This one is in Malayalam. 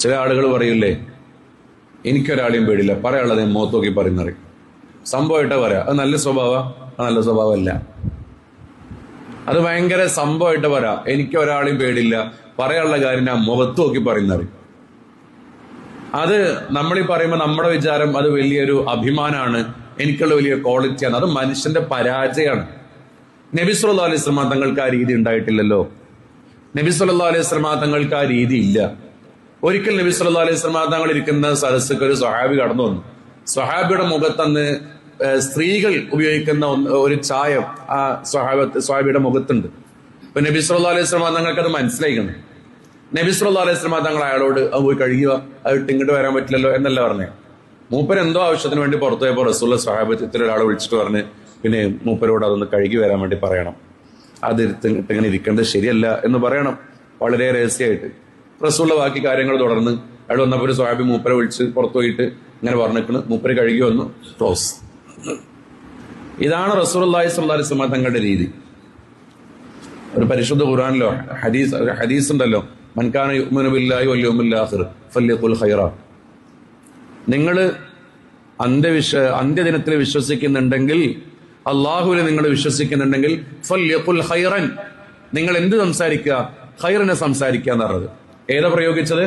ചില ആളുകൾ പറയില്ലേ, എനിക്കൊരാളെയും പേടില്ല, പറയാനുള്ളത് ഞാൻ മുഖത്ത് നോക്കി പറയുന്നറിയും. സംഭവമായിട്ടാ പറയാം. അത് നല്ല സ്വഭാവം? അത് നല്ല സ്വഭാവമല്ല. അത് ഭയങ്കര സംഭവമായിട്ട് പറയാം, എനിക്കൊരാളെയും പേടില്ല, പറയാനുള്ള കാര്യം ഞാൻ മുഖത്ത് നോക്കി പറയുന്നറിയും. അത് നമ്മളീ പറയുമ്പോൾ നമ്മുടെ വിചാരം അത് വലിയൊരു അഭിമാനമാണ്, എനിക്കുള്ള വലിയ ക്വാളിറ്റിയാണ്. അത് മനുഷ്യന്റെ പരാജയമാണ്. നബി സല്ലല്ലാഹു അലൈഹി വസല്ലം തങ്ങൾക്ക് ആ രീതി ഉണ്ടായിട്ടില്ലല്ലോ. നബി സല്ലല്ലാഹു അലൈഹി വസല്ലം തങ്ങൾക്ക് ആ രീതി ഇല്ല. ഒരിക്കൽ നബി സല്ലല്ലാഹു അലൈഹി വസല്ലം തങ്ങൾ ഇരിക്കുന്ന സദസ്സിക്ക് ഒരു സ്വഹാബി കടന്നു വന്നു. സ്വഹാബിയുടെ മുഖത്തന്ന് സ്ത്രീകൾ ഉപയോഗിക്കുന്ന ഒരു ചായം ആ സ്വഹാബിയുടെ മുഖത്തുണ്ട്. ഇപ്പൊ നബി സല്ലല്ലാഹു അലൈഹി വസല്ലം തങ്ങൾക്ക് അത് മനസ്സിലായിക്കണം. നബി സല്ലല്ലാഹു അലൈഹി വസല്ലം തങ്ങൾ അയാളോട് അത് പോയി കഴുകുക, അത് ഇങ്ങോട്ട് വരാൻ പറ്റില്ലല്ലോ എന്നല്ല പറഞ്ഞേ. മൂപ്പര് എന്തോ ആവശ്യത്തിന് വേണ്ടി പുറത്തു പോയപ്പോൾ റസൂലുള്ളാഹി സ്വഹാബത്തിൽ ഒരാളെ വിളിച്ചിട്ട് പറഞ്ഞ്, പിന്നെ മൂപ്പരോട് അതൊന്ന് കഴുകി വരാൻ വേണ്ടി പറയണം, അത് ഇങ്ങനെ ഇരിക്കേണ്ടത് ശരിയല്ല എന്ന് പറയണം, വളരെ രഹസ്യമായിട്ട്. റസൂലുള്ള ബാക്കി കാര്യങ്ങൾ തുടർന്ന് അയാൾ വന്നപ്പോൾ ഒരു സ്വഹാബി മൂപ്പരെ വിളിച്ച് പുറത്തു പോയിട്ട് ഇങ്ങനെ പറഞ്ഞിരിക്കുന്നു. മൂപ്പര് കഴുകി വന്നു, ക്ലോസ്. ഇതാണ് റസൂലുള്ളാഹി സ്വല്ലല്ലാഹു അലൈഹി വസല്ലം തങ്ങളുടെ രീതി. ഒരു പരിശുദ്ധ ഖുർആനിലോ ഹദീസ് ഉണ്ടല്ലോ, മൻ കാന യുഅ്മിനു ബില്ലാഹി വൽ യൗമിൽ ആഖിർ ഫല്യഖുൽ ഖൈറ. നിങ്ങൾ അന്ത്യദിനത്തിൽ വിശ്വസിക്കുന്നുണ്ടെങ്കിൽ, അള്ളാഹുവിനെ നിങ്ങൾ വിശ്വസിക്കുന്നുണ്ടെങ്കിൽ ഫല്യഖുൽ ഖൈറൻ, നിങ്ങൾ എന്ത് സംസാരിക്കുക? ഖൈറിനെ സംസാരിക്കുക എന്ന് പറഞ്ഞത്. ഏതാ പ്രയോഗിച്ചത്?